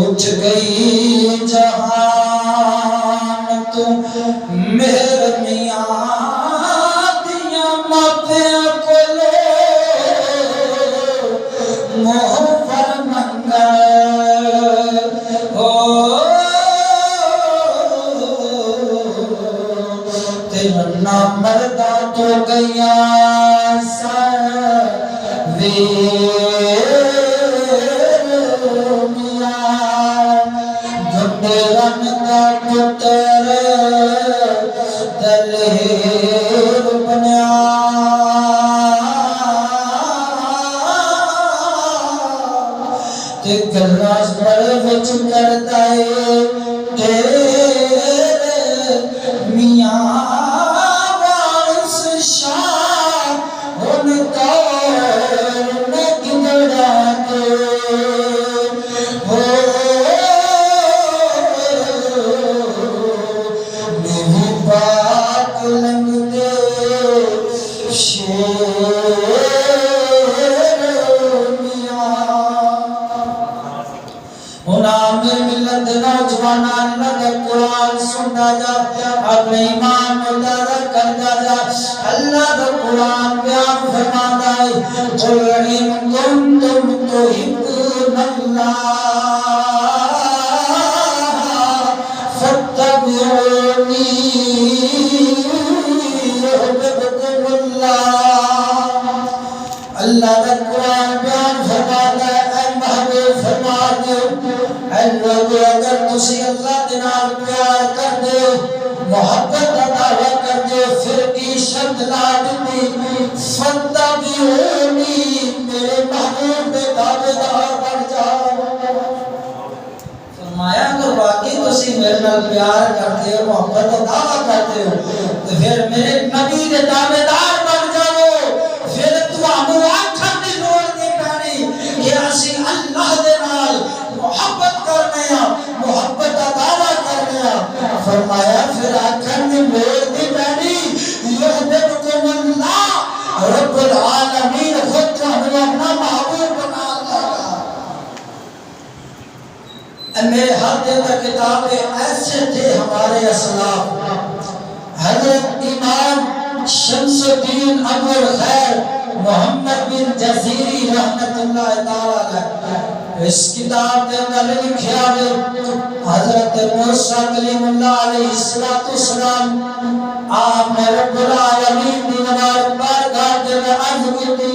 اٹھ گئی جہان تو مہر میاں دیا ماتھیاں کولے موہ پر منگل تیرنا مردہ تو گیا دلیر بنیا تے گلاس بڑے وچ کرتا ہے تیرے میاں وارث شاہ ان دور میں گدڑا کے قرآن سننا جا اپنے ایمان مدارہ کرنا جا اللہ کا قرآن بیان فرمانا ہے قل ان کنتم تحبون اللہ فاتبعونی یحببکم اللہ اللہ کا قرآن بیان فرمانا ہے اے محبوب فرما دے اے لوگو اگر تسی اللہ دنال پیار کر دے محبت عطا کر دے پھر کی شرط لا دی فاتبعونی میرے محبوب دے تابعدار بن جاؤ فرمایا اگر واقعی تسی میرے نال پیار کرتے ہو محبت عطا کرتے ہو تو پھر میرے نبی دے تابعدار بن جاؤ پھر تمہوں آنکھاں دی لوڑ نہیں پانی کہ اسی اللہ دے نال محبت کرنے ہیں محبت عطا کرنے ہیں فرمایا پھر آنکھاں دی لوڑ نہیں پانی یحببکم اللہ رب العالمین خود تمہیں اپنا محبوب بنا لگا میرے ہاتھ دیتا کتابیں ایسے تھے ہمارے اسلاف حضرت امام شمس الدین ابو الخیر محمد بن جزیری رحمت اللہ تعالی اس کتاب کے اندر لکھا ہے حضرت موسیٰ کلیم اللہ علیہ السلام آپ نے رب العالمین دی بارگاہ کے میں عرض کی تھی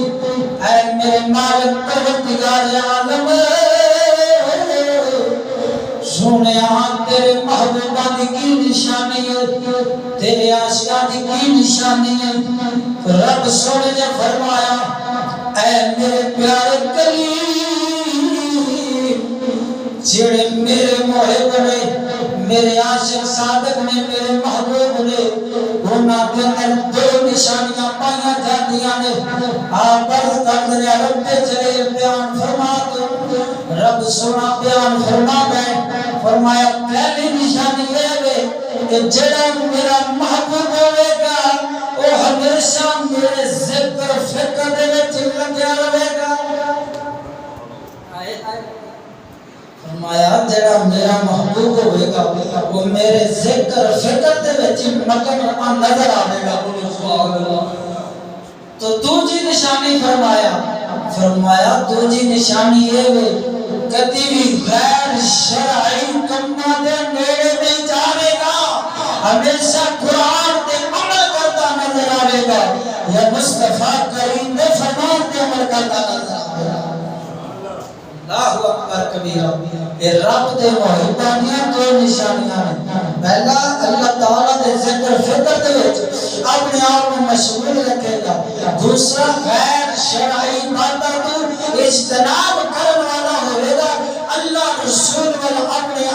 اے میرے مالک پروردگار عالم سونے تیرے محبوبہ دی کی نشانی ہے تیرے عاشقاں دی کی نشانی ہے رب سونے نے فرمایا اے میرے پیارے کریم جڑے میرے محب نے میرے عاشق صادق نے میرے محبوب نے انہاں دے اندر دو نشانیاں پائیاں جاندیاں نے آپ عرض کرتے ہیں رب جلیل بیان فرما دو رب سونا بیان فرما دے فرمایا پہلی نشانی یہ ہے کہ جڑا میرا محبوب ہوئے گا وہ ہمیشہ میرے ذکر فکر دے وچ لگیا رہے گا فرمایا جڑا میرا محبوب ہوئے گا وہ میرے ذکر فکر دے وچ مگن نظر آئے گا تو دوسری نشانی فرمایا دوسری نشانی یہ ہے کبھی بھی غیر شرعی کمہ دے نیڑے نہیں جاوے گا ہمیشہ قرآن دے عمل کرتا نظر آئے گا یا مصطفیٰ کریم دے فرمان دے عمل کرتا نظر آئے گا اللہ اکبر کبیرہ یہ رب دے محبانیاں دو نشانیاں ہیں پہلا اللہ تعالیٰ دے ذکر فکر دے وچ اپنے آپ میں مشغول رکھے گا دوسرا غیر شرعی باتوں کو اجتناب کرنے والا ہوئے گا اللہ رسول والا